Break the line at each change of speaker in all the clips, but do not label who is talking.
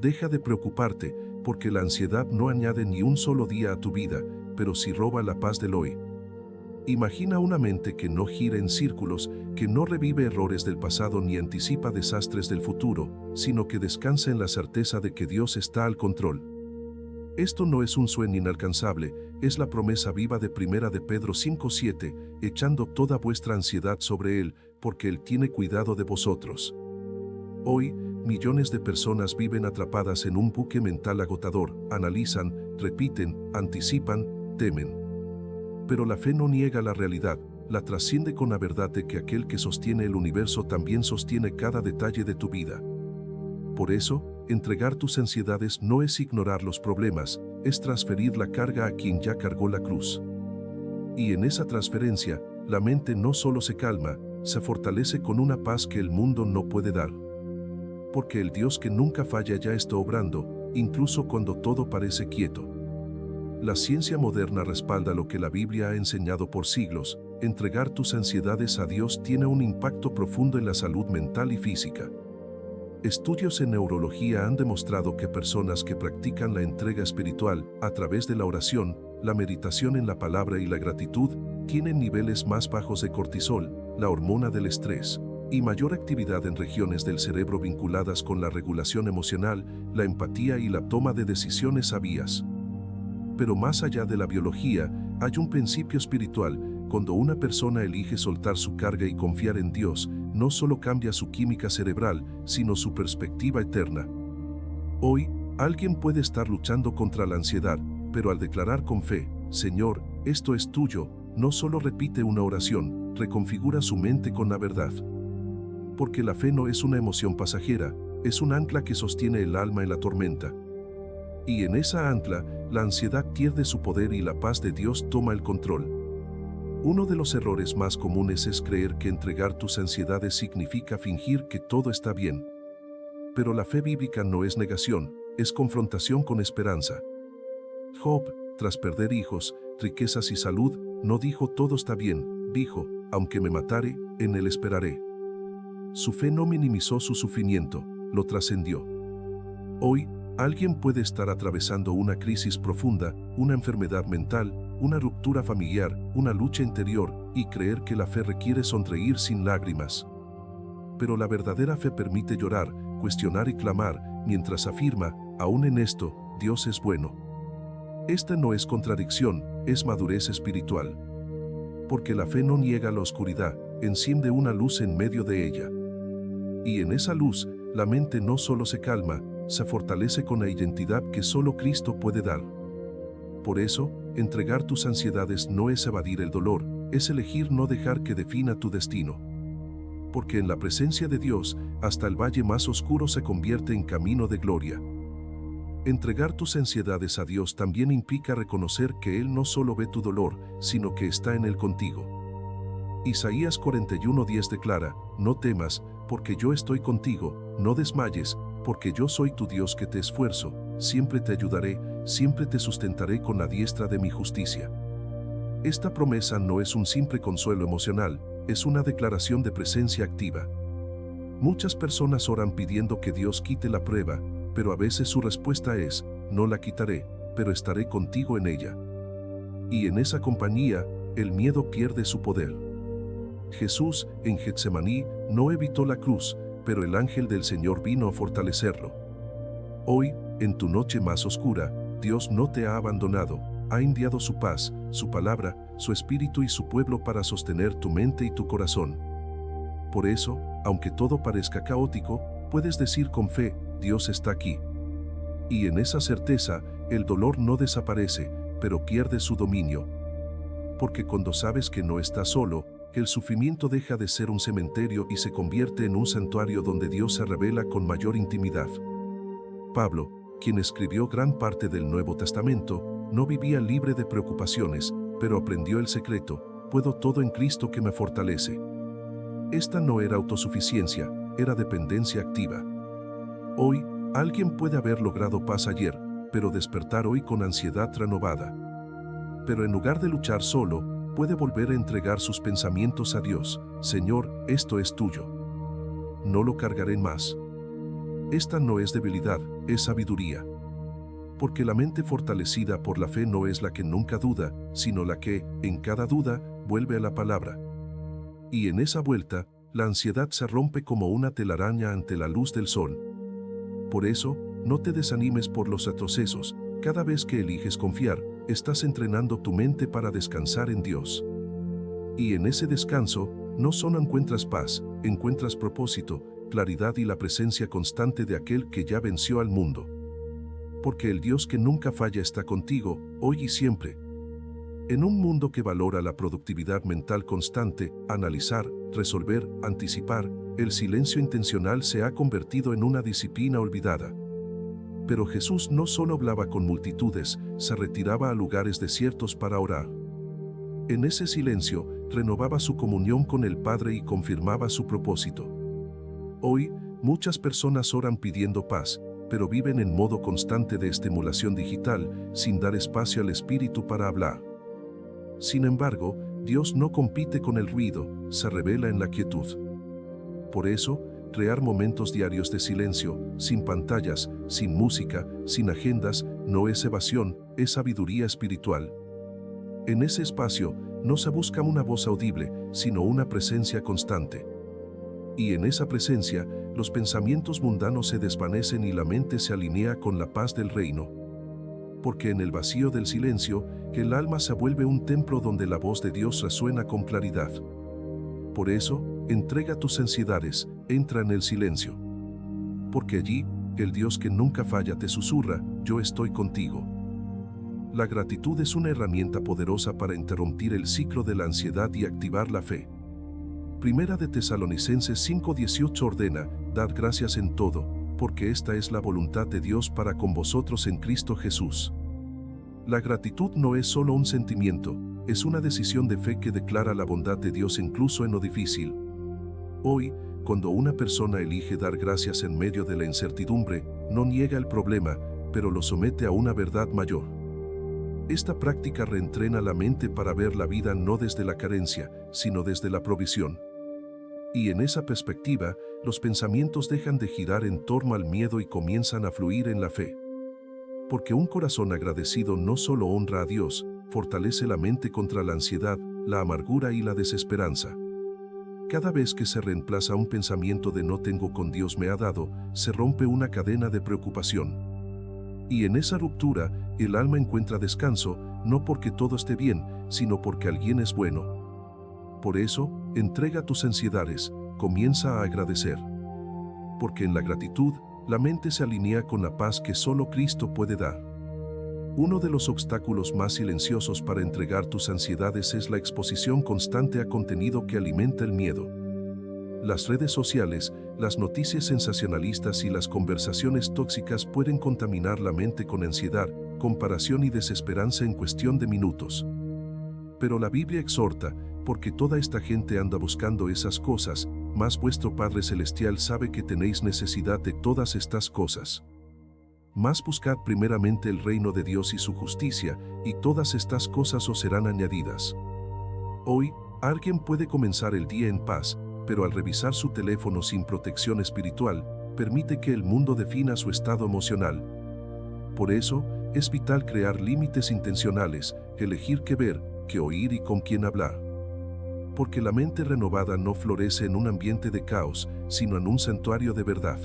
Deja de preocuparte, porque la ansiedad no añade ni un solo día a tu vida, pero sí roba la paz del hoy. Imagina una mente que no gira en círculos, que no revive errores del pasado ni anticipa desastres del futuro, sino que descansa en la certeza de que Dios está al control. Esto no es un sueño inalcanzable, es la promesa viva de 1 de Pedro 5:7, echando toda vuestra ansiedad sobre Él, porque Él tiene cuidado de vosotros. Hoy, millones de personas viven atrapadas en un bucle mental agotador, analizan, repiten, anticipan, temen. Pero la fe no niega la realidad, la trasciende con la verdad de que aquel que sostiene el universo también sostiene cada detalle de tu vida. Por eso, entregar tus ansiedades no es ignorar los problemas, es transferir la carga a quien ya cargó la cruz. Y en esa transferencia, la mente no solo se calma, se fortalece con una paz que el mundo no puede dar. Porque el Dios que nunca falla ya está obrando, incluso cuando todo parece quieto. La ciencia moderna respalda lo que la Biblia ha enseñado por siglos: entregar tus ansiedades a Dios tiene un impacto profundo en la salud mental y física. Estudios en neurología han demostrado que personas que practican la entrega espiritual, a través de la oración, la meditación en la palabra y la gratitud, tienen niveles más bajos de cortisol, la hormona del estrés, y mayor actividad en regiones del cerebro vinculadas con la regulación emocional, la empatía y la toma de decisiones sabias. Pero más allá de la biología, hay un principio espiritual. Cuando una persona elige soltar su carga y confiar en Dios, no solo cambia su química cerebral, sino su perspectiva eterna. Hoy, alguien puede estar luchando contra la ansiedad, pero al declarar con fe, Señor, esto es tuyo, no solo repite una oración, reconfigura su mente con la verdad. Porque la fe no es una emoción pasajera, es un ancla que sostiene el alma en la tormenta. Y en esa ancla, la ansiedad pierde su poder y la paz de Dios toma el control. Uno de los errores más comunes es creer que entregar tus ansiedades significa fingir que todo está bien. Pero la fe bíblica no es negación, es confrontación con esperanza. Job, tras perder hijos, riquezas y salud, no dijo todo está bien, dijo, aunque me matare, en él esperaré. Su fe no minimizó su sufrimiento, lo trascendió. Hoy, alguien puede estar atravesando una crisis profunda, una enfermedad mental, una ruptura familiar, una lucha interior, y creer que la fe requiere sonreír sin lágrimas. Pero la verdadera fe permite llorar, cuestionar y clamar, mientras afirma, aún en esto, Dios es bueno. Esta no es contradicción, es madurez espiritual. Porque la fe no niega la oscuridad, enciende una luz en medio de ella. Y en esa luz, la mente no solo se calma, se fortalece con la identidad que solo Cristo puede dar. Por eso, entregar tus ansiedades no es evadir el dolor, es elegir no dejar que defina tu destino. Porque en la presencia de Dios, hasta el valle más oscuro se convierte en camino de gloria. Entregar tus ansiedades a Dios también implica reconocer que Él no solo ve tu dolor, sino que está en él contigo. Isaías 41:10 declara, no temas, porque yo estoy contigo, no desmayes, porque yo soy tu Dios que te esfuerzo, siempre te ayudaré, siempre te sustentaré con la diestra de mi justicia. Esta promesa no es un simple consuelo emocional, es una declaración de presencia activa. Muchas personas oran pidiendo que Dios quite la prueba, pero a veces su respuesta es, no la quitaré, pero estaré contigo en ella. Y en esa compañía, el miedo pierde su poder. Jesús, en Getsemaní, no evitó la cruz, pero el ángel del Señor vino a fortalecerlo. Hoy, en tu noche más oscura, Dios no te ha abandonado, ha enviado su paz, su palabra, su espíritu y su pueblo para sostener tu mente y tu corazón. Por eso, aunque todo parezca caótico, puedes decir con fe, Dios está aquí. Y en esa certeza, el dolor no desaparece, pero pierde su dominio. Porque cuando sabes que no estás solo, el sufrimiento deja de ser un cementerio y se convierte en un santuario donde Dios se revela con mayor intimidad. Pablo, quien escribió gran parte del Nuevo Testamento, no vivía libre de preocupaciones, pero aprendió el secreto, puedo todo en Cristo que me fortalece. Esta no era autosuficiencia, era dependencia activa. Hoy, alguien puede haber logrado paz ayer, pero despertar hoy con ansiedad renovada. Pero en lugar de luchar solo, puede volver a entregar sus pensamientos a Dios. Señor, esto es tuyo. No lo cargaré más. Esta no es debilidad, es sabiduría. Porque la mente fortalecida por la fe no es la que nunca duda, sino la que, en cada duda, vuelve a la palabra. Y en esa vuelta, la ansiedad se rompe como una telaraña ante la luz del sol. Por eso, no te desanimes por los retrocesos. Cada vez que eliges confiar, estás entrenando tu mente para descansar en Dios. Y en ese descanso, no solo encuentras paz, encuentras propósito, claridad y la presencia constante de aquel que ya venció al mundo. Porque el Dios que nunca falla está contigo, hoy y siempre. En un mundo que valora la productividad mental constante, analizar, resolver, anticipar, el silencio intencional se ha convertido en una disciplina olvidada. Pero Jesús no solo hablaba con multitudes, se retiraba a lugares desiertos para orar. En ese silencio, renovaba su comunión con el Padre y confirmaba su propósito. Hoy, muchas personas oran pidiendo paz, pero viven en modo constante de estimulación digital, sin dar espacio al Espíritu para hablar. Sin embargo, Dios no compite con el ruido, se revela en la quietud. Por eso, crear momentos diarios de silencio, sin pantallas, sin música, sin agendas, no es evasión, es sabiduría espiritual. En ese espacio, no se busca una voz audible, sino una presencia constante. Y en esa presencia, los pensamientos mundanos se desvanecen y la mente se alinea con la paz del reino. Porque en el vacío del silencio, el alma se vuelve un templo donde la voz de Dios resuena con claridad. Por eso, entrega tus ansiedades, entra en el silencio. Porque allí, el Dios que nunca falla te susurra, yo estoy contigo. La gratitud es una herramienta poderosa para interrumpir el ciclo de la ansiedad y activar la fe. Primera de Tesalonicenses 5:18 ordena, dad gracias en todo, porque esta es la voluntad de Dios para con vosotros en Cristo Jesús. La gratitud no es solo un sentimiento, es una decisión de fe que declara la bondad de Dios incluso en lo difícil. Hoy, cuando una persona elige dar gracias en medio de la incertidumbre, no niega el problema, pero lo somete a una verdad mayor. Esta práctica reentrena la mente para ver la vida no desde la carencia, sino desde la provisión. Y en esa perspectiva, los pensamientos dejan de girar en torno al miedo y comienzan a fluir en la fe. Porque un corazón agradecido no solo honra a Dios, fortalece la mente contra la ansiedad, la amargura y la desesperanza. Cada vez que se reemplaza un pensamiento de no tengo con Dios me ha dado, se rompe una cadena de preocupación. Y en esa ruptura, el alma encuentra descanso, no porque todo esté bien, sino porque alguien es bueno. Por eso, entrega tus ansiedades, comienza a agradecer. Porque en la gratitud, la mente se alinea con la paz que solo Cristo puede dar. Uno de los obstáculos más silenciosos para entregar tus ansiedades es la exposición constante a contenido que alimenta el miedo. Las redes sociales, las noticias sensacionalistas y las conversaciones tóxicas pueden contaminar la mente con ansiedad, comparación y desesperanza en cuestión de minutos. Pero la Biblia exhorta, porque toda esta gente anda buscando esas cosas, mas vuestro Padre Celestial sabe que tenéis necesidad de todas estas cosas. Mas buscad primeramente el reino de Dios y su justicia, y todas estas cosas os serán añadidas. Hoy, alguien puede comenzar el día en paz, pero al revisar su teléfono sin protección espiritual, permite que el mundo defina su estado emocional. Por eso, es vital crear límites intencionales, elegir qué ver, qué oír y con quién hablar. Porque la mente renovada no florece en un ambiente de caos, sino en un santuario de verdad.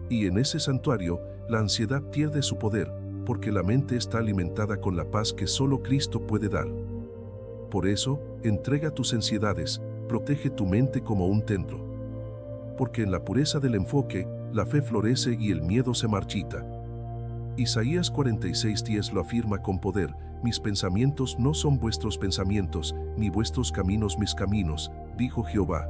Y en ese santuario, la ansiedad pierde su poder, porque la mente está alimentada con la paz que solo Cristo puede dar. Por eso, entrega tus ansiedades, protege tu mente como un templo. Porque en la pureza del enfoque, la fe florece y el miedo se marchita. Isaías 46:10 lo afirma con poder, mis pensamientos no son vuestros pensamientos, ni vuestros caminos mis caminos, dijo Jehová.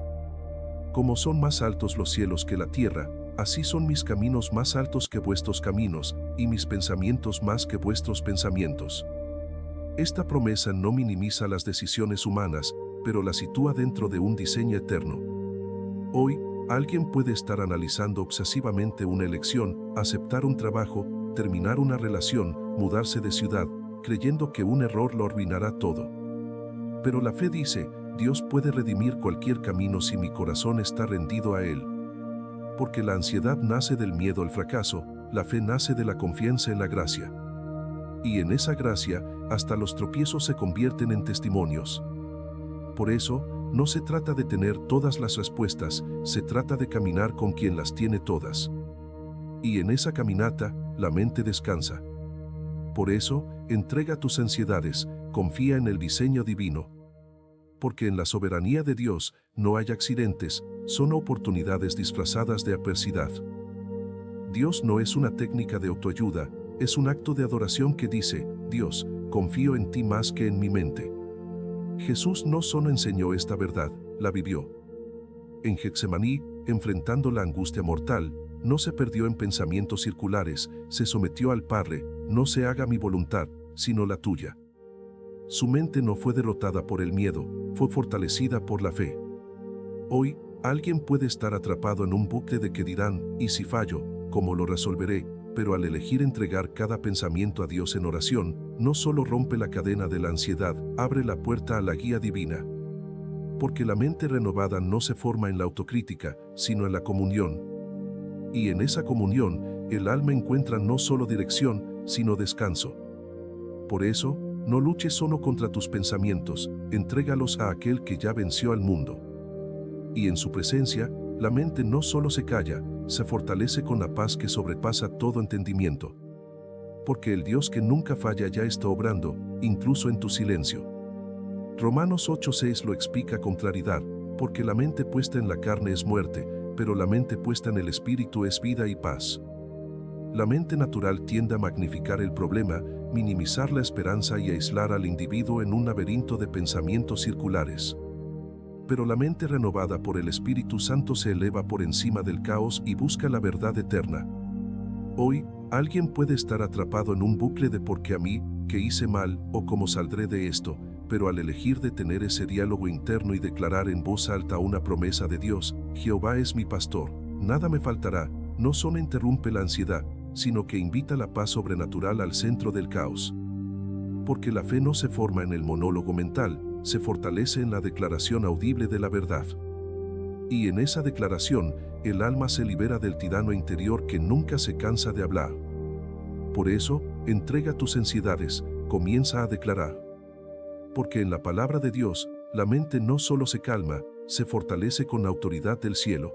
Como son más altos los cielos que la tierra, así son mis caminos más altos que vuestros caminos, y mis pensamientos más que vuestros pensamientos. Esta promesa no minimiza las decisiones humanas, pero las sitúa dentro de un diseño eterno. Hoy, alguien puede estar analizando obsesivamente una elección, aceptar un trabajo, terminar una relación, mudarse de ciudad, creyendo que un error lo arruinará todo. Pero la fe dice, Dios puede redimir cualquier camino si mi corazón está rendido a Él. Porque la ansiedad nace del miedo al fracaso, la fe nace de la confianza en la gracia. Y en esa gracia, hasta los tropiezos se convierten en testimonios. Por eso, no se trata de tener todas las respuestas, se trata de caminar con quien las tiene todas. Y en esa caminata, la mente descansa. Por eso, entrega tus ansiedades, confía en el diseño divino. Porque en la soberanía de Dios no hay accidentes, son oportunidades disfrazadas de adversidad. Dios no es una técnica de autoayuda, es un acto de adoración que dice, Dios, confío en ti más que en mi mente. Jesús no solo enseñó esta verdad, la vivió. En Getsemaní, enfrentando la angustia mortal, no se perdió en pensamientos circulares, se sometió al Padre, no se haga mi voluntad, sino la tuya. Su mente no fue derrotada por el miedo, fue fortalecida por la fe. Hoy, alguien puede estar atrapado en un bucle de que dirán, ¿y si fallo? ¿Cómo lo resolveré? Pero al elegir entregar cada pensamiento a Dios en oración, no solo rompe la cadena de la ansiedad, abre la puerta a la guía divina. Porque la mente renovada no se forma en la autocrítica, sino en la comunión. Y en esa comunión, el alma encuentra no solo dirección, sino descanso. Por eso, no luches solo contra tus pensamientos, entrégalos a aquel que ya venció al mundo. Y en su presencia, la mente no solo se calla, se fortalece con la paz que sobrepasa todo entendimiento. Porque el Dios que nunca falla ya está obrando, incluso en tu silencio. Romanos 8:6 lo explica con claridad, porque la mente puesta en la carne es muerte, pero la mente puesta en el espíritu es vida y paz. La mente natural tiende a magnificar el problema, minimizar la esperanza y aislar al individuo en un laberinto de pensamientos circulares. Pero la mente renovada por el Espíritu Santo se eleva por encima del caos y busca la verdad eterna. Hoy, alguien puede estar atrapado en un bucle de ¿por qué a mí? ¿Qué hice mal? ¿O cómo saldré de esto? Pero al elegir detener ese diálogo interno y declarar en voz alta una promesa de Dios, Jehová es mi pastor, nada me faltará, no solo interrumpe la ansiedad, sino que invita la paz sobrenatural al centro del caos. Porque la fe no se forma en el monólogo mental, se fortalece en la declaración audible de la verdad. Y en esa declaración, el alma se libera del tirano interior que nunca se cansa de hablar. Por eso, entrega tus ansiedades, comienza a declarar. Porque en la palabra de Dios, la mente no solo se calma, se fortalece con la autoridad del cielo.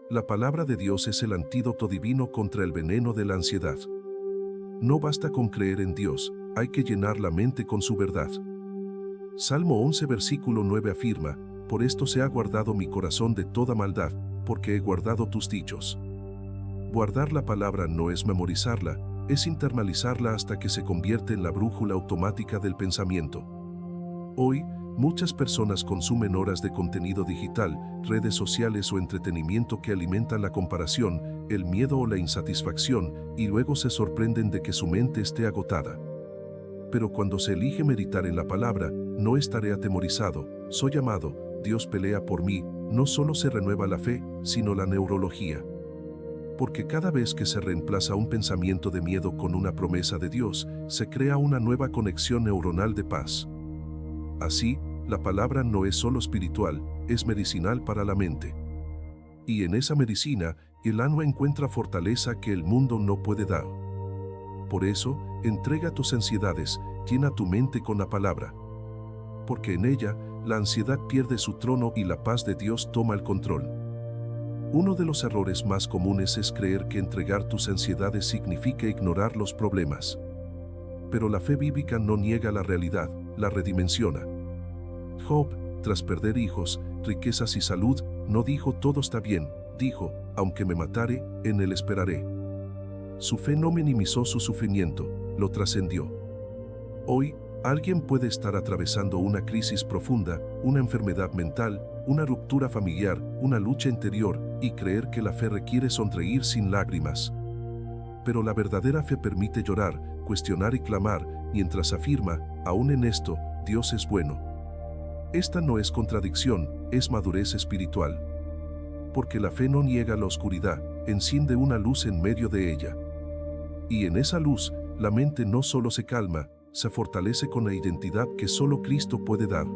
La palabra de Dios es el antídoto divino contra el veneno de la ansiedad. No basta con creer en Dios, hay que llenar la mente con su verdad. Salmo 11 versículo 9 afirma, por esto se ha guardado mi corazón de toda maldad, porque he guardado tus dichos. Guardar la palabra no es memorizarla, es internalizarla hasta que se convierte en la brújula automática del pensamiento. Hoy, muchas personas consumen horas de contenido digital, redes sociales o entretenimiento que alimentan la comparación, el miedo o la insatisfacción, y luego se sorprenden de que su mente esté agotada. Pero cuando se elige meditar en la palabra, no estaré atemorizado, soy amado, Dios pelea por mí, no solo se renueva la fe, sino la neurología. Porque cada vez que se reemplaza un pensamiento de miedo con una promesa de Dios, se crea una nueva conexión neuronal de paz. Así, la palabra no es solo espiritual, es medicinal para la mente. Y en esa medicina, el alma encuentra fortaleza que el mundo no puede dar. Por eso, entrega tus ansiedades, llena tu mente con la palabra. Porque en ella, la ansiedad pierde su trono y la paz de Dios toma el control. Uno de los errores más comunes es creer que entregar tus ansiedades significa ignorar los problemas. Pero la fe bíblica no niega la realidad, la redimensiona. Job, tras perder hijos, riquezas y salud, no dijo todo está bien, dijo, aunque me matare, en él esperaré. Su fe no minimizó su sufrimiento, lo trascendió. Hoy, alguien puede estar atravesando una crisis profunda, una enfermedad mental, una ruptura familiar, una lucha interior, y creer que la fe requiere sonreír sin lágrimas. Pero la verdadera fe permite llorar, cuestionar y clamar, mientras afirma, aún en esto, Dios es bueno. Esta no es contradicción, es madurez espiritual. Porque la fe no niega la oscuridad, enciende una luz en medio de ella. Y en esa luz, la mente no solo se calma, se fortalece con la identidad que solo Cristo puede dar.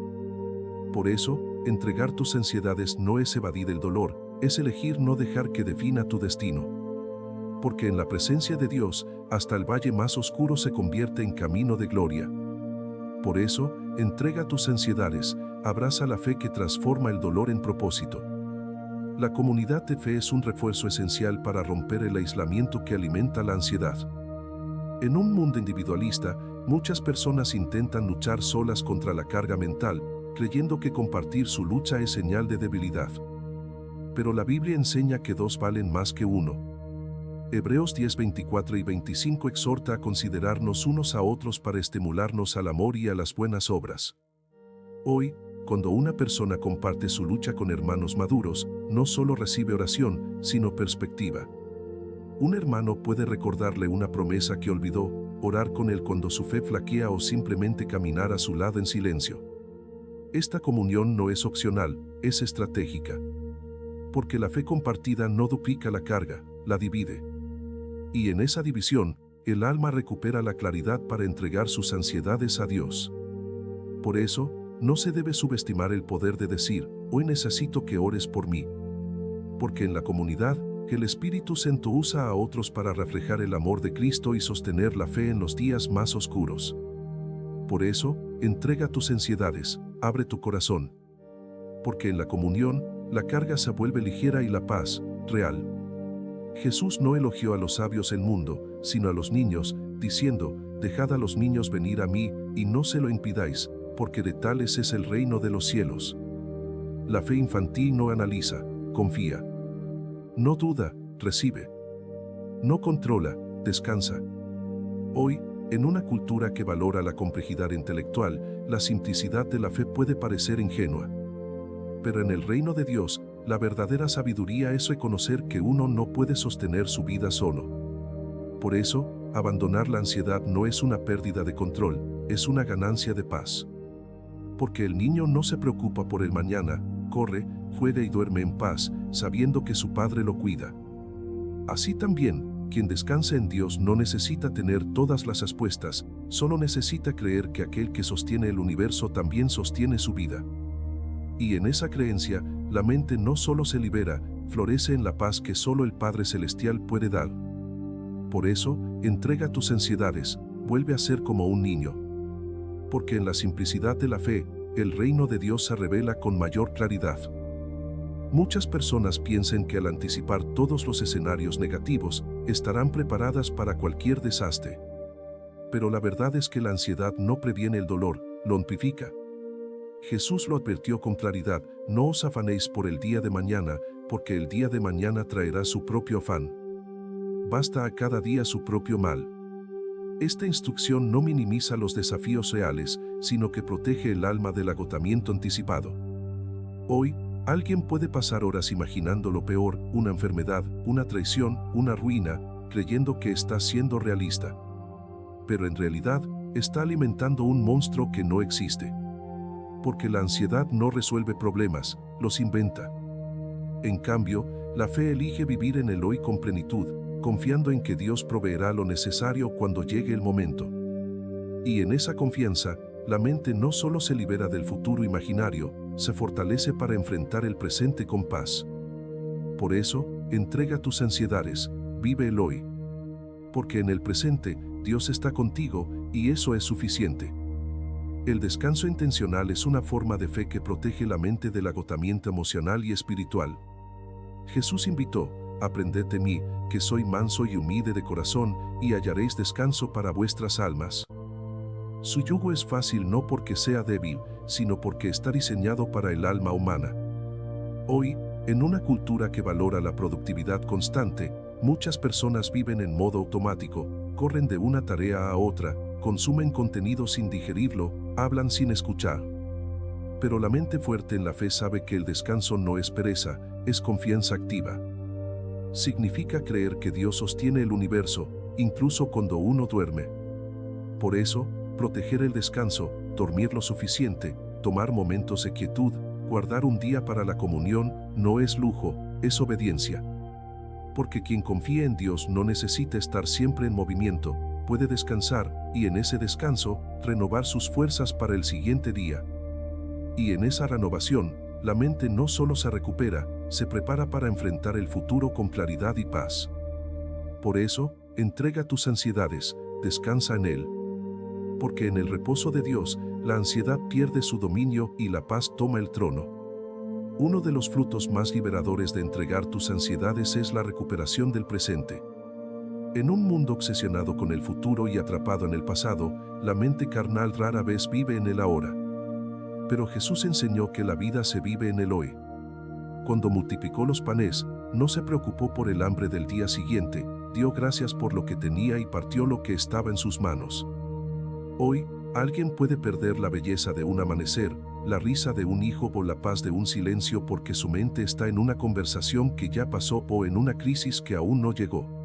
Por eso, entregar tus ansiedades no es evadir el dolor, es elegir no dejar que defina tu destino. porque en la presencia de Dios, hasta el valle más oscuro se convierte en camino de gloria. Por eso, entrega tus ansiedades, abraza la fe que transforma el dolor en propósito. La comunidad de fe es un refuerzo esencial para romper el aislamiento que alimenta la ansiedad. En un mundo individualista, muchas personas intentan luchar solas contra la carga mental, creyendo que compartir su lucha es señal de debilidad. Pero la Biblia enseña que dos valen más que uno. Hebreos 10, 24 y 25 exhorta a considerarnos unos a otros para estimularnos al amor y a las buenas obras. Hoy, cuando una persona comparte su lucha con hermanos maduros, no solo recibe oración, sino perspectiva. Un hermano puede recordarle una promesa que olvidó, orar con él cuando su fe flaquea o simplemente caminar a su lado en silencio. Esta comunión no es opcional, es estratégica. Porque la fe compartida no duplica la carga, la divide. Y en esa división, el alma recupera la claridad para entregar sus ansiedades a Dios. Por eso, no se debe subestimar el poder de decir, hoy necesito que ores por mí. Porque en la comunidad, el Espíritu Santo usa a otros para reflejar el amor de Cristo y sostener la fe en los días más oscuros. Por eso, entrega tus ansiedades, abre tu corazón. Porque en la comunión, la carga se vuelve ligera y la paz, real. Jesús no elogió a los sabios del mundo, sino a los niños, diciendo, dejad a los niños venir a mí, y no se lo impidáis, porque de tales es el reino de los cielos. La fe infantil no analiza, confía. No duda, recibe. No controla, descansa. Hoy, en una cultura que valora la complejidad intelectual, la simplicidad de la fe puede parecer ingenua. Pero en el reino de Dios, la verdadera sabiduría es reconocer que uno no puede sostener su vida solo. Por eso, abandonar la ansiedad no es una pérdida de control, es una ganancia de paz. Porque el niño no se preocupa por el mañana, corre, juega y duerme en paz, sabiendo que su padre lo cuida. Así también, quien descansa en Dios no necesita tener todas las respuestas, solo necesita creer que aquel que sostiene el universo también sostiene su vida. Y en esa creencia, la mente no solo se libera, florece en la paz que solo el Padre Celestial puede dar. Por eso, entrega tus ansiedades, vuelve a ser como un niño. Porque en la simplicidad de la fe, el reino de Dios se revela con mayor claridad. Muchas personas piensan que al anticipar todos los escenarios negativos, estarán preparadas para cualquier desastre. Pero la verdad es que la ansiedad no previene el dolor, lo amplifica. Jesús lo advirtió con claridad, no os afanéis por el día de mañana, porque el día de mañana traerá su propio afán. Basta a cada día su propio mal. Esta instrucción no minimiza los desafíos reales, sino que protege el alma del agotamiento anticipado. Hoy, alguien puede pasar horas imaginando lo peor, una enfermedad, una traición, una ruina, creyendo que está siendo realista. Pero en realidad, está alimentando un monstruo que no existe. Porque la ansiedad no resuelve problemas, los inventa. En cambio, la fe elige vivir en el hoy con plenitud, confiando en que Dios proveerá lo necesario cuando llegue el momento. Y en esa confianza, la mente no solo se libera del futuro imaginario, se fortalece para enfrentar el presente con paz. Por eso, entrega tus ansiedades, vive el hoy. Porque en el presente, Dios está contigo, y eso es suficiente. El descanso intencional es una forma de fe que protege la mente del agotamiento emocional y espiritual. Jesús invitó, aprended de mí, que soy manso y humilde de corazón, y hallaréis descanso para vuestras almas. Su yugo es fácil no porque sea débil, sino porque está diseñado para el alma humana. Hoy, en una cultura que valora la productividad constante, muchas personas viven en modo automático, corren de una tarea a otra, consumen contenido sin digerirlo, hablan sin escuchar. Pero la mente fuerte en la fe sabe que el descanso no es pereza, es confianza activa. Significa creer que Dios sostiene el universo, incluso cuando uno duerme. Por eso, proteger el descanso, dormir lo suficiente, tomar momentos de quietud, guardar un día para la comunión, no es lujo, es obediencia. Porque quien confía en Dios no necesita estar siempre en movimiento, puede descansar, y en ese descanso, renovar sus fuerzas para el siguiente día. Y en esa renovación, la mente no solo se recupera, se prepara para enfrentar el futuro con claridad y paz. Por eso, entrega tus ansiedades, descansa en Él. Porque en el reposo de Dios, la ansiedad pierde su dominio y la paz toma el trono. Uno de los frutos más liberadores de entregar tus ansiedades es la recuperación del presente. En un mundo obsesionado con el futuro y atrapado en el pasado, la mente carnal rara vez vive en el ahora. Pero Jesús enseñó que la vida se vive en el hoy. Cuando multiplicó los panes, no se preocupó por el hambre del día siguiente, dio gracias por lo que tenía y partió lo que estaba en sus manos. Hoy, alguien puede perder la belleza de un amanecer, la risa de un hijo o la paz de un silencio porque su mente está en una conversación que ya pasó o en una crisis que aún no llegó.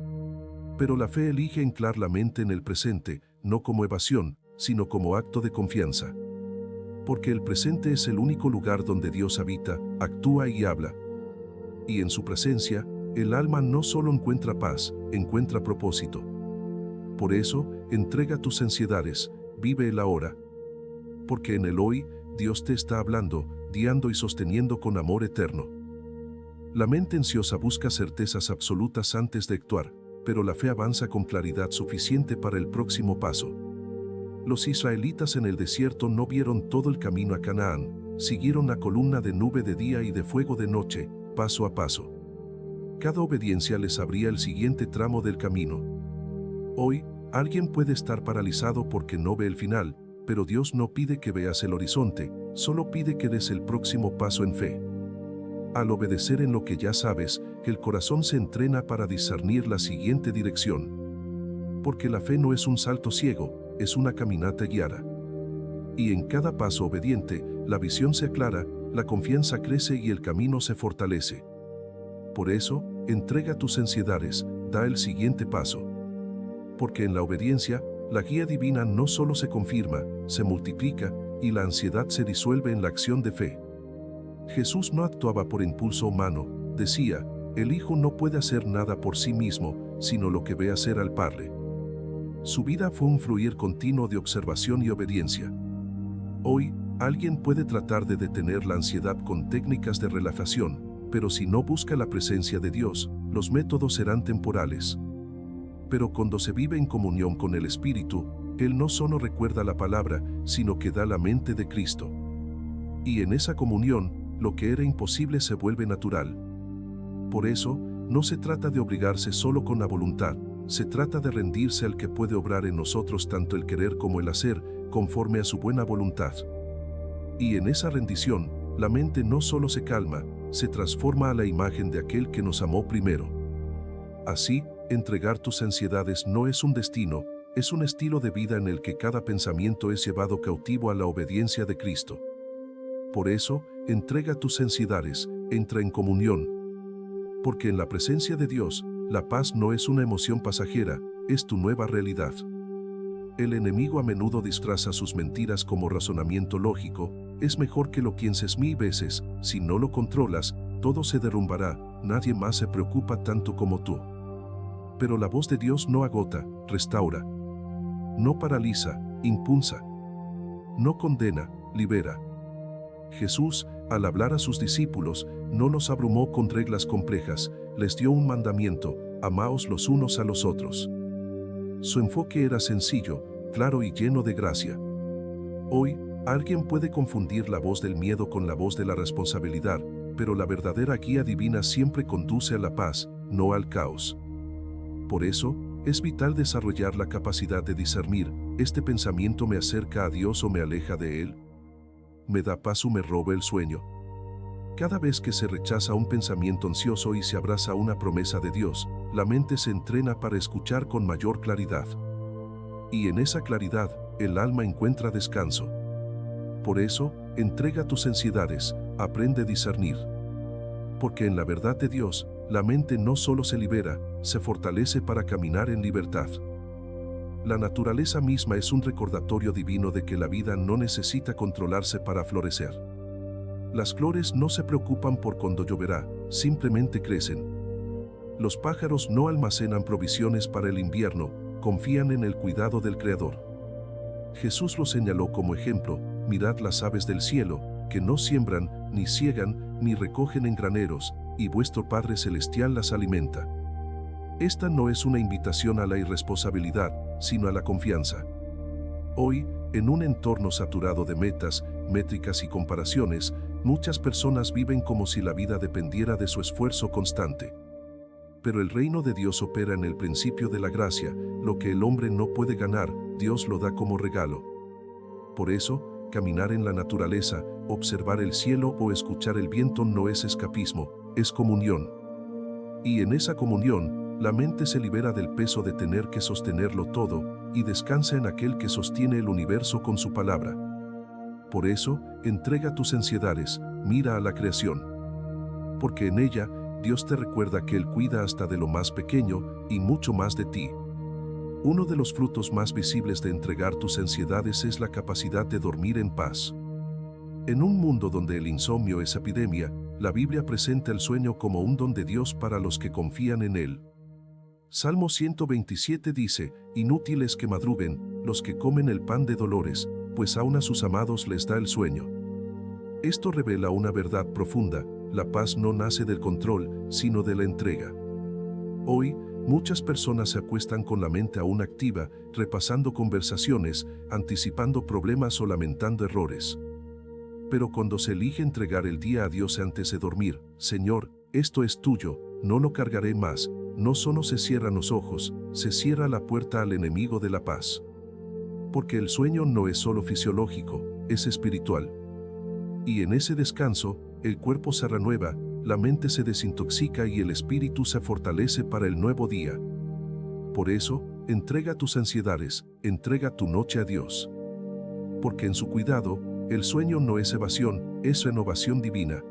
Pero la fe elige anclar la mente en el presente, no como evasión, sino como acto de confianza. Porque el presente es el único lugar donde Dios habita, actúa y habla. Y en su presencia, el alma no solo encuentra paz, encuentra propósito. Por eso, entrega tus ansiedades, vive el ahora. Porque en el hoy, Dios te está hablando, guiando y sosteniendo con amor eterno. La mente ansiosa busca certezas absolutas antes de actuar, pero la fe avanza con claridad suficiente para el próximo paso. Los israelitas en el desierto no vieron todo el camino a Canaán, siguieron la columna de nube de día y de fuego de noche, paso a paso. Cada obediencia les abría el siguiente tramo del camino. Hoy, alguien puede estar paralizado porque no ve el final, pero Dios no pide que veas el horizonte, solo pide que des el próximo paso en fe. Al obedecer en lo que ya sabes, el corazón se entrena para discernir la siguiente dirección. Porque la fe no es un salto ciego, es una caminata guiada. Y en cada paso obediente, la visión se aclara, la confianza crece y el camino se fortalece. Por eso, entrega tus ansiedades, da el siguiente paso. Porque en la obediencia, la guía divina no solo se confirma, se multiplica, y la ansiedad se disuelve en la acción de fe. Jesús no actuaba por impulso humano, decía, el Hijo no puede hacer nada por sí mismo, sino lo que ve hacer al Padre. Su vida fue un fluir continuo de observación y obediencia. Hoy, alguien puede tratar de detener la ansiedad con técnicas de relajación, pero si no busca la presencia de Dios, los métodos serán temporales. Pero cuando se vive en comunión con el Espíritu, Él no solo recuerda la palabra, sino que da la mente de Cristo. Y en esa comunión, lo que era imposible se vuelve natural. Por eso, no se trata de obligarse solo con la voluntad, se trata de rendirse al que puede obrar en nosotros tanto el querer como el hacer, conforme a su buena voluntad. Y en esa rendición, la mente no solo se calma, se transforma a la imagen de aquel que nos amó primero. Así, entregar tus ansiedades no es un destino, es un estilo de vida en el que cada pensamiento es llevado cautivo a la obediencia de Cristo. Por eso, entrega tus ansiedades, entra en comunión. Porque en la presencia de Dios, la paz no es una emoción pasajera, es tu nueva realidad. El enemigo a menudo disfraza sus mentiras como razonamiento lógico, es mejor que lo pienses 1000 veces, si no lo controlas, todo se derrumbará, nadie más se preocupa tanto como tú. Pero la voz de Dios no agota, restaura. No paraliza, impulsa. No condena, libera. Jesús, al hablar a sus discípulos, no los abrumó con reglas complejas, les dio un mandamiento, amaos los unos a los otros. Su enfoque era sencillo, claro y lleno de gracia. Hoy, alguien puede confundir la voz del miedo con la voz de la responsabilidad, pero la verdadera guía divina siempre conduce a la paz, no al caos. Por eso, es vital desarrollar la capacidad de discernir, ¿este pensamiento me acerca a Dios o me aleja de Él? ¿Me da paz o me roba el sueño? Cada vez que se rechaza un pensamiento ansioso y se abraza una promesa de Dios, la mente se entrena para escuchar con mayor claridad. Y en esa claridad, el alma encuentra descanso. Por eso, entrega tus ansiedades, aprende a discernir. Porque en la verdad de Dios, la mente no solo se libera, se fortalece para caminar en libertad. La naturaleza misma es un recordatorio divino de que la vida no necesita controlarse para florecer. Las flores no se preocupan por cuándo lloverá, simplemente crecen. Los pájaros no almacenan provisiones para el invierno, confían en el cuidado del Creador. Jesús lo señaló como ejemplo, mirad las aves del cielo, que no siembran, ni ciegan, ni recogen en graneros, y vuestro Padre Celestial las alimenta. Esta no es una invitación a la irresponsabilidad, sino a la confianza. Hoy, en un entorno saturado de metas, métricas y comparaciones, muchas personas viven como si la vida dependiera de su esfuerzo constante. Pero el reino de Dios opera en el principio de la gracia. Lo que el hombre no puede ganar, Dios lo da como regalo. Por eso, caminar en la naturaleza, observar el cielo o escuchar el viento no es escapismo, es comunión. Y en esa comunión, la mente se libera del peso de tener que sostenerlo todo, y descansa en aquel que sostiene el universo con su palabra. Por eso, entrega tus ansiedades, mira a la creación. Porque en ella, Dios te recuerda que Él cuida hasta de lo más pequeño y mucho más de ti. Uno de los frutos más visibles de entregar tus ansiedades es la capacidad de dormir en paz. En un mundo donde el insomnio es epidemia, la Biblia presenta el sueño como un don de Dios para los que confían en Él. Salmo 127 dice: inútiles que madruguen, los que comen el pan de dolores, pues aún a sus amados les da el sueño. Esto revela una verdad profunda: la paz no nace del control, sino de la entrega. Hoy, muchas personas se acuestan con la mente aún activa, repasando conversaciones, anticipando problemas o lamentando errores. Pero cuando se elige entregar el día a Dios antes de dormir, Señor, esto es tuyo, no lo cargaré más, no solo se cierran los ojos, se cierra la puerta al enemigo de la paz. Porque el sueño no es solo fisiológico, es espiritual. Y en ese descanso, el cuerpo se renueva, la mente se desintoxica y el espíritu se fortalece para el nuevo día. Por eso, entrega tus ansiedades, entrega tu noche a Dios. Porque en su cuidado, el sueño no es evasión, es renovación divina.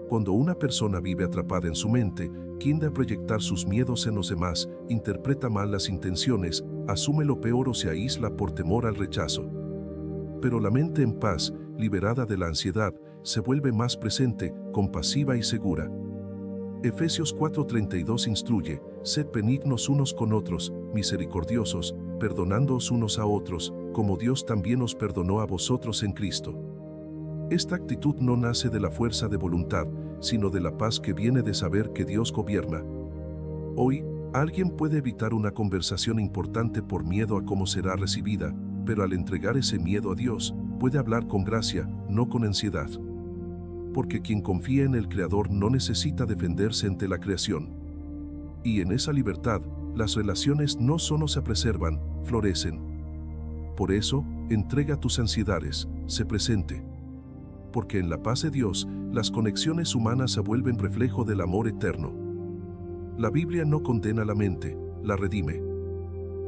Cuando una persona vive atrapada en su mente, tiende a proyectar sus miedos en los demás, interpreta mal las intenciones, asume lo peor o se aísla por temor al rechazo. Pero la mente en paz, liberada de la ansiedad, se vuelve más presente, compasiva y segura. Efesios 4:32 instruye: sed benignos unos con otros, misericordiosos, perdonándoos unos a otros, como Dios también os perdonó a vosotros en Cristo. Esta actitud no nace de la fuerza de voluntad, sino de la paz que viene de saber que Dios gobierna. Hoy, alguien puede evitar una conversación importante por miedo a cómo será recibida, pero al entregar ese miedo a Dios, puede hablar con gracia, no con ansiedad. Porque quien confía en el Creador no necesita defenderse ante la creación. Y en esa libertad, las relaciones no solo se preservan, florecen. Por eso, entrega tus ansiedades, sé presente. Porque en la paz de Dios, las conexiones humanas se vuelven reflejo del amor eterno. La Biblia no condena la mente, la redime.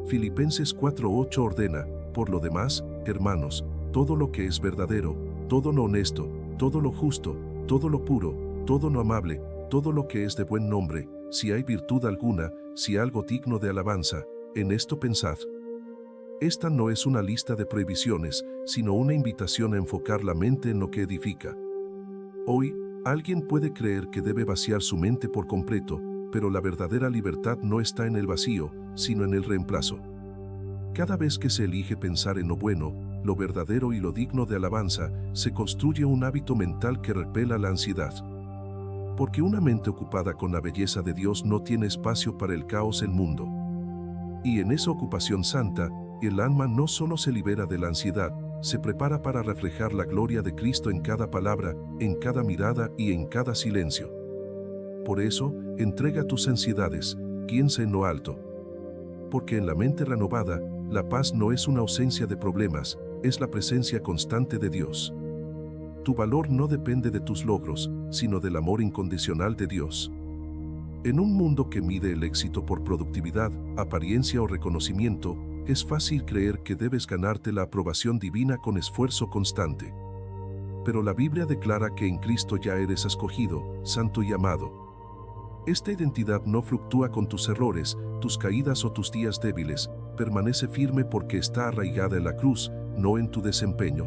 Filipenses 4:8 ordena: por lo demás, hermanos, todo lo que es verdadero, todo lo honesto, todo lo justo, todo lo puro, todo lo amable, todo lo que es de buen nombre, si hay virtud alguna, si algo digno de alabanza, en esto pensad. Esta no es una lista de prohibiciones, sino una invitación a enfocar la mente en lo que edifica. Hoy, alguien puede creer que debe vaciar su mente por completo, pero la verdadera libertad no está en el vacío, sino en el reemplazo. Cada vez que se elige pensar en lo bueno, lo verdadero y lo digno de alabanza, se construye un hábito mental que repela la ansiedad. Porque una mente ocupada con la belleza de Dios no tiene espacio para el caos del mundo. Y en esa ocupación santa, el alma no solo se libera de la ansiedad, se prepara para reflejar la gloria de Cristo en cada palabra, en cada mirada y en cada silencio. Por eso, entrega tus ansiedades, piensa en lo alto. Porque en la mente renovada, la paz no es una ausencia de problemas, es la presencia constante de Dios. Tu valor no depende de tus logros, sino del amor incondicional de Dios. En un mundo que mide el éxito por productividad, apariencia o reconocimiento, es fácil creer que debes ganarte la aprobación divina con esfuerzo constante. Pero la Biblia declara que en Cristo ya eres escogido, santo y amado. Esta identidad no fluctúa con tus errores, tus caídas o tus días débiles, permanece firme porque está arraigada en la cruz, no en tu desempeño.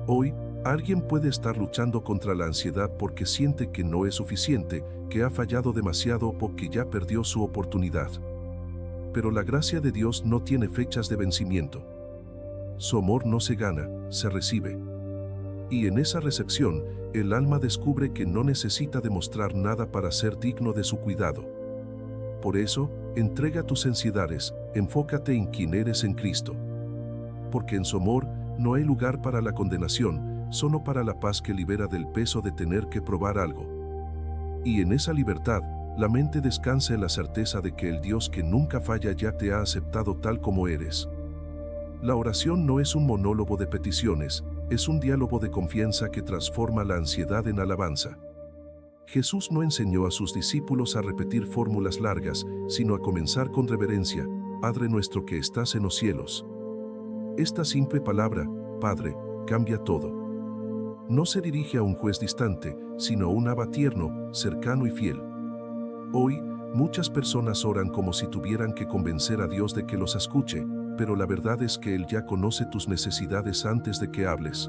Hoy, alguien puede estar luchando contra la ansiedad porque siente que no es suficiente, que ha fallado demasiado o que ya perdió su oportunidad. Pero la gracia de Dios no tiene fechas de vencimiento. Su amor no se gana, se recibe. Y en esa recepción, el alma descubre que no necesita demostrar nada para ser digno de su cuidado. Por eso, entrega tus ansiedades, enfócate en quién eres en Cristo. Porque en su amor no hay lugar para la condenación, solo para la paz que libera del peso de tener que probar algo. Y en esa libertad, la mente descansa en la certeza de que el Dios que nunca falla ya te ha aceptado tal como eres. La oración no es un monólogo de peticiones, es un diálogo de confianza que transforma la ansiedad en alabanza. Jesús no enseñó a sus discípulos a repetir fórmulas largas, sino a comenzar con reverencia: Padre nuestro que estás en los cielos. Esta simple palabra, Padre, cambia todo. No se dirige a un juez distante, sino a un Abba tierno, cercano y fiel. Hoy, muchas personas oran como si tuvieran que convencer a Dios de que los escuche, pero la verdad es que Él ya conoce tus necesidades antes de que hables.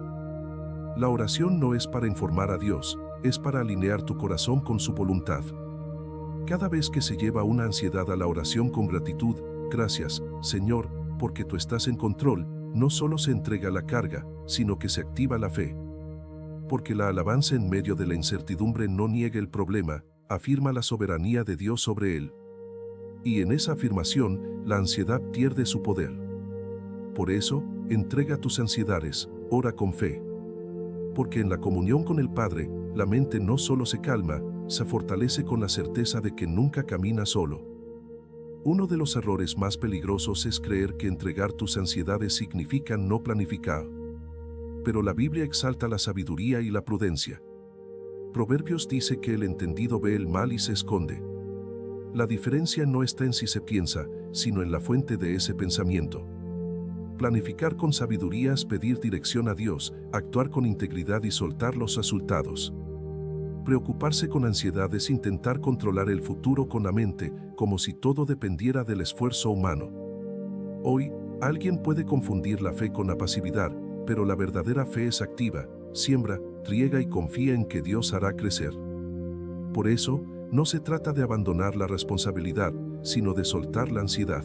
La oración no es para informar a Dios, es para alinear tu corazón con su voluntad. Cada vez que se lleva una ansiedad a la oración con gratitud: gracias, Señor, porque tú estás en control, no solo se entrega la carga, sino que se activa la fe. Porque la alabanza en medio de la incertidumbre no niega el problema, afirma la soberanía de Dios sobre él. Y en esa afirmación, la ansiedad pierde su poder. Por eso, entrega tus ansiedades, ora con fe. Porque en la comunión con el Padre, la mente no solo se calma, se fortalece con la certeza de que nunca camina solo. Uno de los errores más peligrosos es creer que entregar tus ansiedades significa no planificar. Pero la Biblia exalta la sabiduría y la prudencia. Proverbios dice que el entendido ve el mal y se esconde. La diferencia no está en si se piensa, sino en la fuente de ese pensamiento. Planificar con sabiduría es pedir dirección a Dios, actuar con integridad y soltar los resultados. Preocuparse con ansiedad es intentar controlar el futuro con la mente, como si todo dependiera del esfuerzo humano. Hoy, alguien puede confundir la fe con la pasividad, pero la verdadera fe es activa, siembra, riega y confía en que Dios hará crecer. Por eso, no se trata de abandonar la responsabilidad, sino de soltar la ansiedad.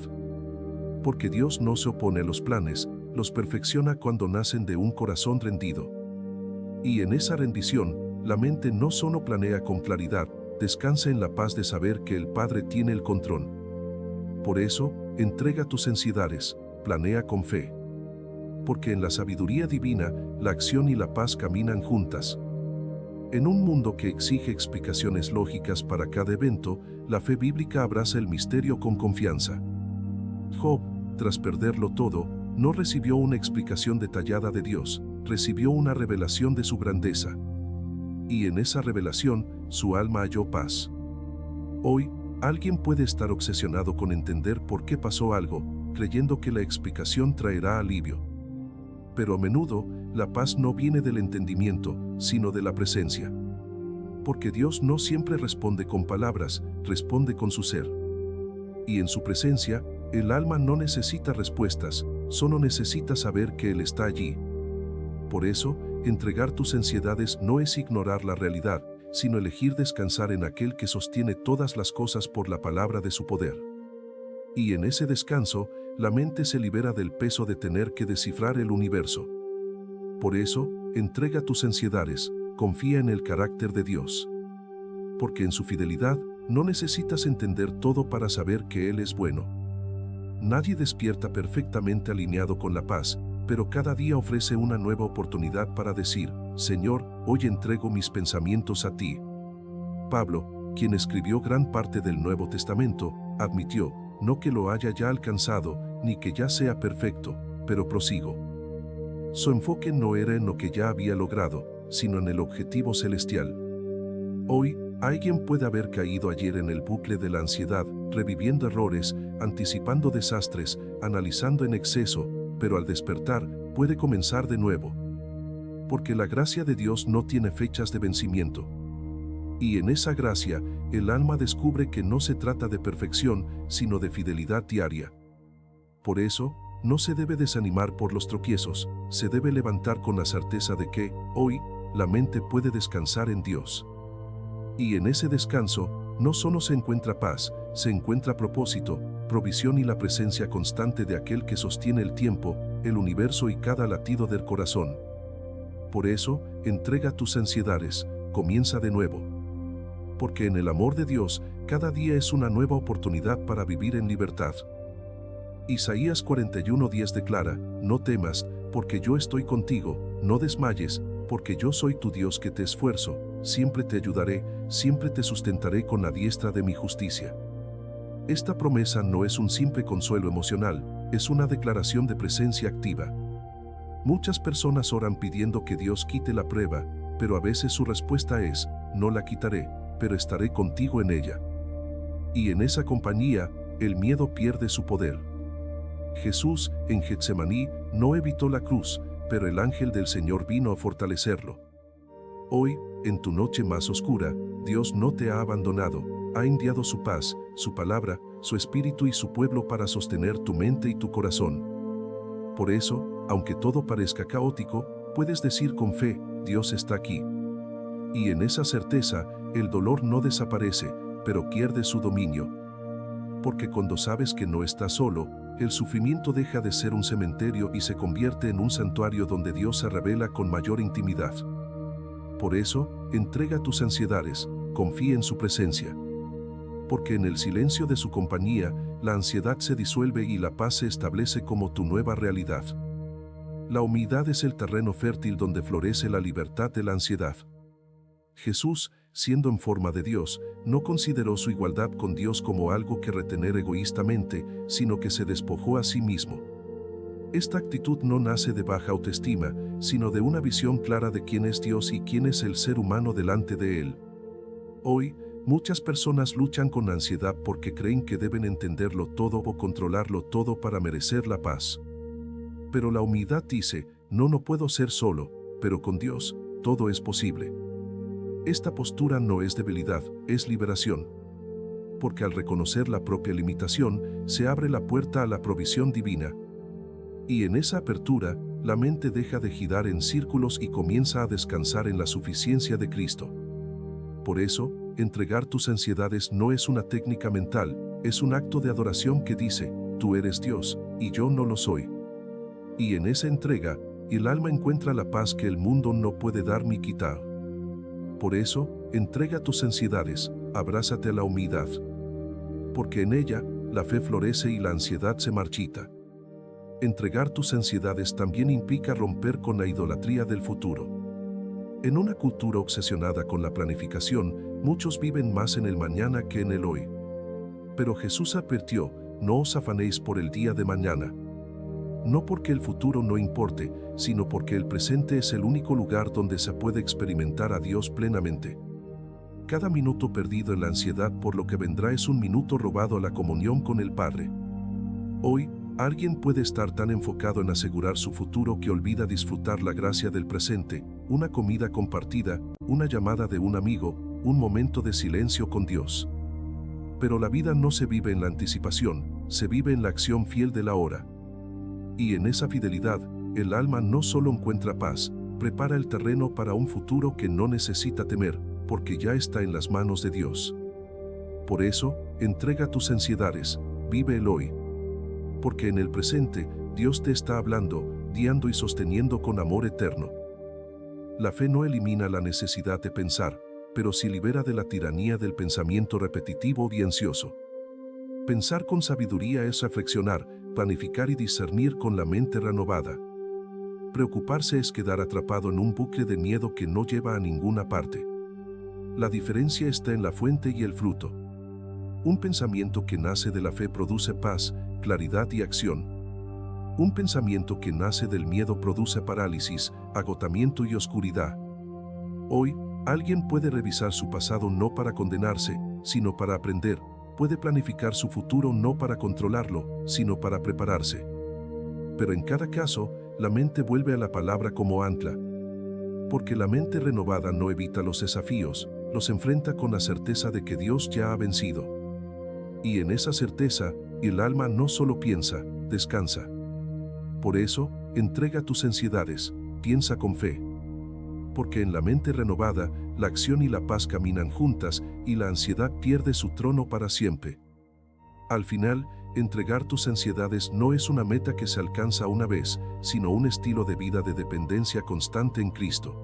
Porque Dios no se opone a los planes, los perfecciona cuando nacen de un corazón rendido. Y en esa rendición, la mente no solo planea con claridad, descansa en la paz de saber que el Padre tiene el control. Por eso, entrega tus ansiedades, planea con fe. Porque en la sabiduría divina, la acción y la paz caminan juntas. En un mundo que exige explicaciones lógicas para cada evento, la fe bíblica abraza el misterio con confianza. Job, tras perderlo todo, no recibió una explicación detallada de Dios, recibió una revelación de su grandeza. Y en esa revelación, su alma halló paz. Hoy, alguien puede estar obsesionado con entender por qué pasó algo, creyendo que la explicación traerá alivio. Pero a menudo, la paz no viene del entendimiento, sino de la presencia. Porque Dios no siempre responde con palabras, responde con su ser. Y en su presencia, el alma no necesita respuestas, solo necesita saber que Él está allí. Por eso, entregar tus ansiedades no es ignorar la realidad, sino elegir descansar en aquel que sostiene todas las cosas por la palabra de su poder. Y en ese descanso, la mente se libera del peso de tener que descifrar el universo. Por eso, entrega tus ansiedades, confía en el carácter de Dios. Porque en su fidelidad, no necesitas entender todo para saber que Él es bueno. Nadie despierta perfectamente alineado con la paz, pero cada día ofrece una nueva oportunidad para decir: Señor, hoy entrego mis pensamientos a ti. Pablo, quien escribió gran parte del Nuevo Testamento, admitió: no que lo haya ya alcanzado, ni que ya sea perfecto, pero prosigo. Su enfoque no era en lo que ya había logrado, sino en el objetivo celestial. Hoy, alguien puede haber caído ayer en el bucle de la ansiedad, reviviendo errores, anticipando desastres, analizando en exceso, pero al despertar, puede comenzar de nuevo. Porque la gracia de Dios no tiene fechas de vencimiento. Y en esa gracia, el alma descubre que no se trata de perfección, sino de fidelidad diaria. Por eso, no se debe desanimar por los tropiezos, se debe levantar con la certeza de que, hoy, la mente puede descansar en Dios. Y en ese descanso, no solo se encuentra paz, se encuentra propósito, provisión y la presencia constante de aquel que sostiene el tiempo, el universo y cada latido del corazón. Por eso, entrega tus ansiedades, comienza de nuevo. Porque en el amor de Dios, Cada día es una nueva oportunidad para vivir en libertad. Isaías 41:10 declara: no temas, porque yo estoy contigo, no desmayes, porque yo soy tu Dios que te esfuerzo, siempre te ayudaré, siempre te sustentaré con la diestra de mi justicia. Esta promesa no es un simple consuelo emocional, es una declaración de presencia activa. Muchas personas oran pidiendo que Dios quite la prueba, pero a veces su respuesta es: no la quitaré, pero estaré contigo en ella. Y en esa compañía, el miedo pierde su poder. Jesús, en Getsemaní, no evitó la cruz, pero el ángel del Señor vino a fortalecerlo. Hoy, en tu noche más oscura, Dios no te ha abandonado, ha enviado su paz, su palabra, su espíritu y su pueblo para sostener tu mente y tu corazón. Por eso, aunque todo parezca caótico, puedes decir con fe: Dios está aquí. Y en esa certeza, el dolor no desaparece, pero pierde su dominio. Porque cuando sabes que no estás solo, el sufrimiento deja de ser un cementerio y se convierte en un santuario donde Dios se revela con mayor intimidad. Por eso, entrega tus ansiedades, confía en su presencia. Porque en el silencio de su compañía, la ansiedad se disuelve y la paz se establece como tu nueva realidad. La humildad es el terreno fértil donde florece la libertad de la ansiedad. Jesús, siendo en forma de Dios, no consideró su igualdad con Dios como algo que retener egoístamente, sino que se despojó a sí mismo. Esta actitud no nace de baja autoestima, sino de una visión clara de quién es Dios y quién es el ser humano delante de Él. Hoy, muchas personas luchan con ansiedad porque creen que deben entenderlo todo o controlarlo todo para merecer la paz. Pero la humildad dice: no puedo ser solo, pero con Dios, todo es posible. Esta postura no es debilidad, es liberación. Porque al reconocer la propia limitación, se abre la puerta a la provisión divina. Y en esa apertura, la mente deja de girar en círculos y comienza a descansar en la suficiencia de Cristo. Por eso, entregar tus ansiedades no es una técnica mental, es un acto de adoración que dice: tú eres Dios, y yo no lo soy. Y en esa entrega, el alma encuentra la paz que el mundo no puede dar ni quitar. Por eso, entrega tus ansiedades, abrázate a la humildad. Porque en ella, la fe florece y la ansiedad se marchita. Entregar tus ansiedades también implica romper con la idolatría del futuro. En una cultura obsesionada con la planificación, muchos viven más en el mañana que en el hoy. Pero Jesús advirtió: no os afanéis por el día de mañana. No porque el futuro no importe, sino porque el presente es el único lugar donde se puede experimentar a Dios plenamente. Cada minuto perdido en la ansiedad por lo que vendrá es un minuto robado a la comunión con el Padre. Hoy, alguien puede estar tan enfocado en asegurar su futuro que olvida disfrutar la gracia del presente, una comida compartida, una llamada de un amigo, un momento de silencio con Dios. Pero la vida no se vive en la anticipación, se vive en la acción fiel de la hora. Y en esa fidelidad, el alma no solo encuentra paz, prepara el terreno para un futuro que no necesita temer, porque ya está en las manos de Dios. Por eso, entrega tus ansiedades, vive el hoy. Porque en el presente, Dios te está hablando, guiando y sosteniendo con amor eterno. La fe no elimina la necesidad de pensar, pero sí libera de la tiranía del pensamiento repetitivo y ansioso. Pensar con sabiduría es reflexionar, planificar y discernir con la mente renovada. Preocuparse es quedar atrapado en un bucle de miedo que no lleva a ninguna parte. La diferencia está en la fuente y el fruto. Un pensamiento que nace de la fe produce paz, claridad y acción. Un pensamiento que nace del miedo produce parálisis, agotamiento y oscuridad. Hoy, alguien puede revisar su pasado no para condenarse, sino para aprender. Puede planificar su futuro no para controlarlo, sino para prepararse. Pero en cada caso, la mente vuelve a la palabra como ancla. Porque la mente renovada no evita los desafíos, los enfrenta con la certeza de que Dios ya ha vencido. Y en esa certeza, el alma no solo piensa, descansa. Por eso, entrega tus ansiedades, piensa con fe. Porque en la mente renovada, la acción y la paz caminan juntas y la ansiedad pierde su trono para siempre. Al final, entregar tus ansiedades no es una meta que se alcanza una vez, sino un estilo de vida de dependencia constante en Cristo.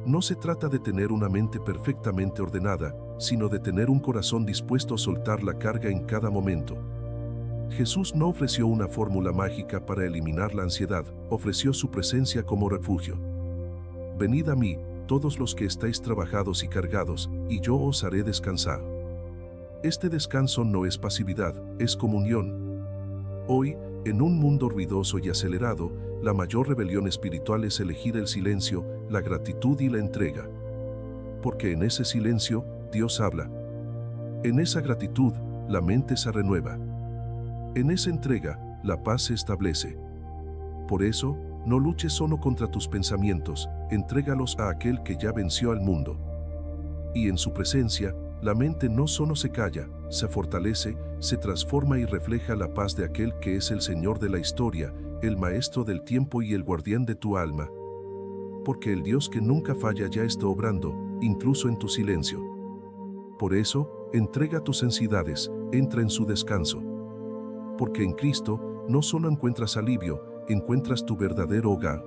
No se trata de tener una mente perfectamente ordenada, sino de tener un corazón dispuesto a soltar la carga en cada momento. Jesús no ofreció una fórmula mágica para eliminar la ansiedad, ofreció su presencia como refugio. Venid a mí, todos los que estáis trabajados y cargados, y yo os haré descansar. Este descanso no es pasividad, es comunión. Hoy, en un mundo ruidoso y acelerado, la mayor rebelión espiritual es elegir el silencio, la gratitud y la entrega. Porque en ese silencio, Dios habla. En esa gratitud, la mente se renueva. En esa entrega, la paz se establece. Por eso, no luches solo contra tus pensamientos, entrégalos a aquel que ya venció al mundo. Y en su presencia, la mente no solo se calla, se fortalece, se transforma y refleja la paz de aquel que es el Señor de la historia, el Maestro del tiempo y el guardián de tu alma. Porque el Dios que nunca falla ya está obrando, incluso en tu silencio. Por eso, entrega tus ansiedades, entra en su descanso. Porque en Cristo, no solo encuentras alivio, encuentras tu verdadero hogar.